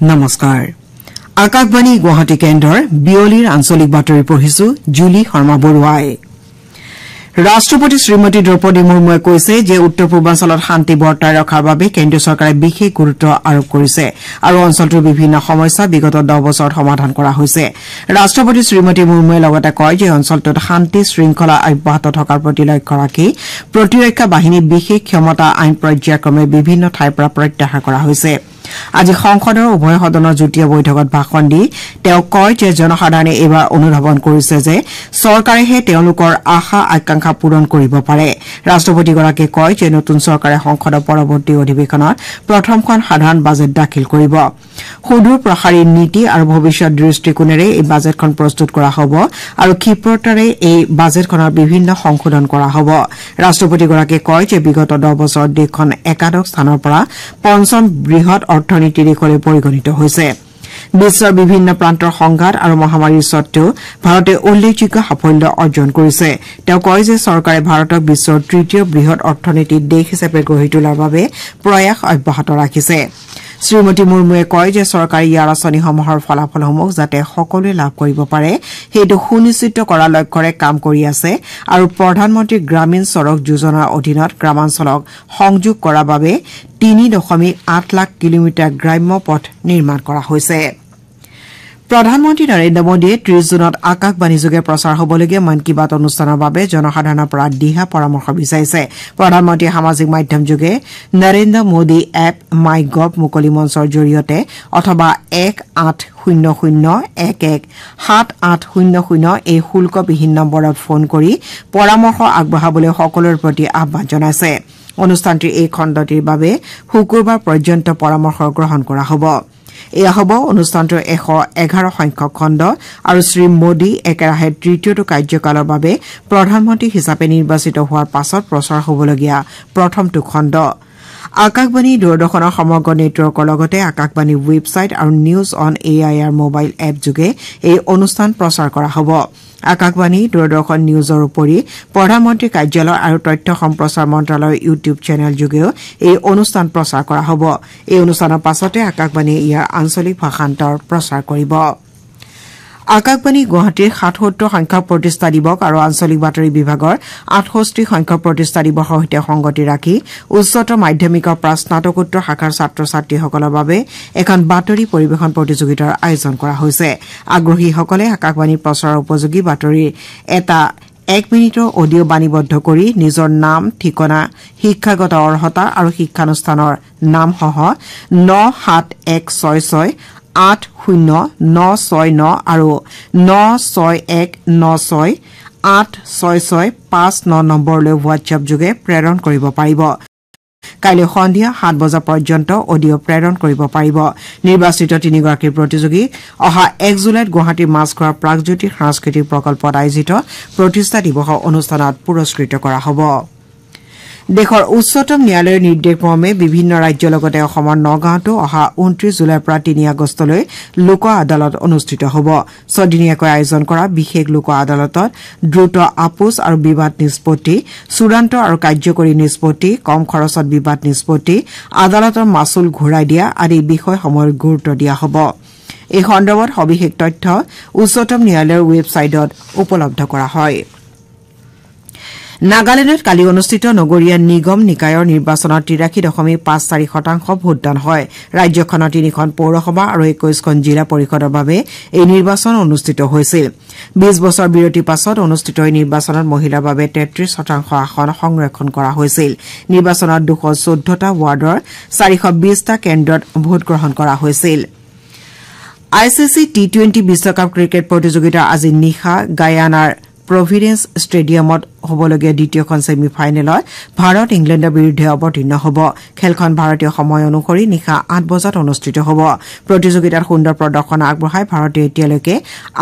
নমস্কাৰ আকাশবাণী গুৱাহাটী কেন্দ্ৰৰ বিয়লিৰ আঞ্চলিক বাতৰি পঢ়িছো জুলি শৰ্মা বৰুৱাই ৰাষ্ট্ৰপতি শ্ৰীমতী দ্ৰৌপদী মুৰ্মুৱে কৈছে যে উত্তৰ পূৰ্বাঞ্চলত শান্তি বৰ্তাই ৰখাৰ বাবে কেন্দ্ৰীয় চৰকাৰে বিশেষ গুৰুত্ব আৰোপ কৰিছে আৰু অঞ্চলটোৰ বিভিন্ন সমস্যা বিগত 10 বছৰত সমাধান কৰা হৈছে ৰাষ্ট্ৰপতি শ্ৰীমতী মুৰ্মুৱে লগতে কয় যে অঞ্চলটোত শান্তি শৃংখলা অব্যাহত থকাৰ প্ৰতি লক্ষ্য ৰাখি প্ৰতিৰক্ষা বাহিনী বিশেষ ক্ষমতা আইন পৰ্যায়ক্ৰমে বিভিন্ন ঠাইৰ পৰা প্ৰত্যাহাৰ কৰা হৈছে আজি সংসদৰ উভয় সদনৰ যুটীয়া বৈঠকত ভাষণ দি তেওঁ কয় যে জনসাধাৰণে এইবাৰ অনুধাৱন কৰিছে যে চৰকাৰেহে তেওঁলোকৰ আশা আকাংক্ষা পূৰণ কৰিব পাৰে ৰাষ্ট্ৰপতিগৰাকীয়ে কয় যে নতুন চৰকাৰে সংসদৰ পৰৱৰ্তী অধিৱেশনত প্ৰথমখন সাধাৰণ বাজেট দাখিল কৰিব সুদূৰ প্ৰসাৰী নীতি আৰু ভৱিষ্যত দৃষ্টিকোণেৰে এই বাজেটখন প্ৰস্তুত কৰা হ'ব আৰু ক্ষীপ্ৰতাৰে এই বাজেটখনৰ বিভিন্ন সংশোধন কৰা হ'ব ৰাষ্ট্ৰপতিগৰাকীয়ে কয় যে বিগত 10 বছৰত দেশখন একাদশ স্থানৰ পৰা পঞ্চম বৃহৎ অৰ্থনীতিৰ দিশলৈ পৰিগণিত হৈছে বিশ্বৰ বিভিন্ন প্ৰান্তৰ সংঘাত আৰু মহামাৰীৰ স্বত্তেও ভাৰতে উল্লেখযোগ্য সাফল্য অৰ্জন কৰিছে তেওঁ কয় যে চৰকাৰে ভাৰতক বিশ্বৰ তৃতীয় বৃহৎ অৰ্থনীতিৰ দেশ হিচাপে গঢ়ি তোলাৰ বাবে প্ৰয়াস অব্যাহত ৰাখিছে শ্ৰীমতী মুৰ্মুৱে কয় যে চৰকাৰে ইয়াৰ আঁচনিসমূহৰ ফলাফলসমূহ যাতে সকলোৱে লাভ কৰিব পাৰে সেইটো সুনিশ্চিত কৰাৰ লক্ষ্যৰে কাম কৰি আছে আৰু প্ৰধানমন্ত্ৰী গ্ৰামীণ সড়ক যোজনাৰ অধীনত গ্ৰামাঞ্চলক সংযোগ কৰাৰ বাবে 3.8 লাখ কিলোমিটাৰ গ্ৰাম্য পথ নিৰ্মাণ কৰা হৈছে প্ৰধানমন্ত্ৰী নৰেন্দ্ৰ মোদীয়ে 30 জুনত আকাশবাণীযোগে প্ৰচাৰ হ'বলগীয়া মন কী বাত অনুষ্ঠানৰ বাবে জনসাধাৰণৰ পৰা দিহা পৰামৰ্শ বিচাৰিছে প্ৰধানমন্ত্ৰীয়ে সামাজিক মাধ্যমযোগে নৰেন্দ্ৰ মোদী এপ মাই গভ মুকলি মঞ্চৰ জৰিয়তে অথবা 1800117800 এই শুল্কবিহীন নম্বৰত ফোন কৰি পৰামৰ্শ আগবঢ়াবলৈ সকলোৰে প্ৰতি আহ্বান জনাইছে অনুষ্ঠানটিৰ এই খণ্ডটিৰ বাবে শুকুৰবাৰ পৰ্যন্ত পৰামৰ্শ গ্ৰহণ কৰা হ'ব এয়া হ'ব অনুষ্ঠানটোৰ 111 সংখ্যক খণ্ড আৰু শ্ৰী মোদী একেৰাহে তৃতীয়টো কাৰ্যকালৰ বাবে প্ৰধানমন্ত্ৰী হিচাপে নিৰ্বাচিত হোৱাৰ পাছত প্ৰচাৰ হ'বলগীয়া প্ৰথমটো খণ্ড আকাশবাণী দূৰদৰ্শনৰ সমগ্ৰ নেটৱৰ্কৰ লগতে আকাশবাণী ৱেবছাইট আৰু news on AIR mobile app যোগে এই অনুষ্ঠান প্ৰচাৰ কৰা হ'ব আকাশবাণী দূৰদৰ্শন নিউজৰ উপৰি প্ৰধানমন্ত্ৰী কাৰ্যালয় আৰু তথ্য সম্প্ৰচাৰ মন্ত্ৰালয়ৰ ইউটিউব চেনেল যোগেও এই অনুষ্ঠান প্ৰচাৰ কৰা হ'ব এই অনুষ্ঠানৰ পাছতে আকাশবাণীয়ে ইয়াৰ আঞ্চলিক ভাষান্তৰ প্ৰচাৰ কৰিব আকাশবাণী গুৱাহাটীৰ ৭৭ সংখ্যক প্ৰতিষ্ঠা দিৱস আৰু আঞ্চলিক বাতৰি বিভাগৰ ৬৮ সংখ্যক প্ৰতিষ্ঠা দিৱসৰ সৈতে সংগতি ৰাখি উচ্চতৰ মাধ্যমিকৰ পৰা স্নাতকোত্তৰ শাখাৰ ছাত্ৰ ছাত্ৰীসকলৰ বাবে এখন বাতৰি পৰিৱেশন প্ৰতিযোগিতাৰ আয়োজন কৰা হৈছে আগ্ৰহীসকলে আকাশবাণীৰ প্ৰচাৰৰ উপযোগী বাতৰিৰ এটা 1 মিনিটৰ অডিঅ' বাণীবদ্ধ কৰি নিজৰ নাম ঠিকনা শিক্ষাগত অৰ্হতা আৰু শিক্ষানুষ্ঠানৰ নামসহ 97166 80969 আৰু 96196 86659 নম্বৰলৈ হোৱাটছএপ যোগে প্ৰেৰণ কৰিব পাৰিব কাইলৈ সন্ধিয়া 7 বজা পৰ্যন্ত অডিঅ' প্ৰেৰণ কৰিব পাৰিব নিৰ্বাচিত 3গৰাকী প্ৰতিযোগী অহা 1 জুলাইত গুৱাহাটীৰ মাছখোৱাৰ প্ৰাগজ্যোতি সাংস্কৃতিক প্ৰকল্পত আয়োজিত প্ৰতিষ্ঠা দিৱসৰ অনুষ্ঠানত পুৰস্কৃত কৰা হ'ব দেশৰ উচ্চতম ন্যায়ালয়ৰ নিৰ্দেশ মৰ্মে বিভিন্ন ৰাজ্যৰ লগতে অসমৰ নগাঁৱতো অহা 29 জুলাইৰ পৰা 3 আগষ্টলৈ লোক আদালত অনুষ্ঠিত হ'ব 6 দিনীয়াকৈ আয়োজন কৰা বিশেষ লোক আদালতত দ্ৰুত আপোচ আৰু বিবাদ নিষ্পত্তি চূড়ান্ত আৰু কাৰ্যকৰী নিষ্পত্তি কম খৰচত বিবাদ নিষ্পত্তি আদালতৰ মাচুল ঘূৰাই দিয়া আদি বিষয়সমূহৰ গুৰুত্ব দিয়া হ'ব এই সন্দৰ্ভত সবিশেষ তথ্য উচ্চতম ন্যায়ালয়ৰ ৱেবছাইটত উপলব্ধ কৰা হয় নাগালেণ্ডত কালি অনুষ্ঠিত নগৰীয়া নিগম নিকায়ৰ নিৰ্বাচনত 83.54% ভোটদান হয় ৰাজ্যখনৰ 3খন পৌৰসভা আৰু 21খন জিলা পৰিষদৰ বাবে এই নিৰ্বাচন অনুষ্ঠিত হৈছিল 20 বছৰ বিৰতিৰ পাছত অনুষ্ঠিত এই নিৰ্বাচনত মহিলাৰ বাবে 33% আসন সংৰক্ষণ কৰা হৈছিল নিৰ্বাচনত 214টা ৱাৰ্ডৰ 420টা কেন্দ্ৰত ভোট গ্ৰহণ কৰা হৈছিল আইচিচি টি20 বিশ্বকাপ ক্ৰিকেট প্ৰতিযোগিতাৰ আজি নিশা গায়ানাৰ প্ৰভিডেন্স ষ্টেডিয়ামত হ'বলগীয়া দ্বিতীয়খন ছেমি ফাইনেলত ভাৰত ইংলেণ্ডৰ বিৰুদ্ধে অৱতীৰ্ণ হ'ব খেলখন ভাৰতীয় সময় অনুসৰি নিশা 8 বজাত অনুষ্ঠিত হ'ব প্ৰতিযোগিতাত সুন্দৰ প্ৰদৰ্শন আগবঢ়াই ভাৰতে এতিয়ালৈকে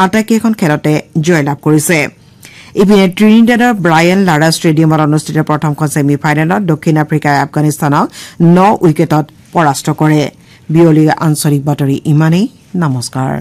আটাইকেইখন খেলতে জয়লাভ কৰিছে ইপিনে ট্ৰিনিডাডৰ ব্ৰায়ান লাৰা ষ্টেডিয়ামত অনুষ্ঠিত প্ৰথমখন ছেমি ফাইনেলত দক্ষিণ আফ্ৰিকাই আফগানিস্তানক 9 উইকেটত পৰাস্ত কৰে বিয়লিৰ আঞ্চলিক বাতৰি ইমানেই নমস্কাৰ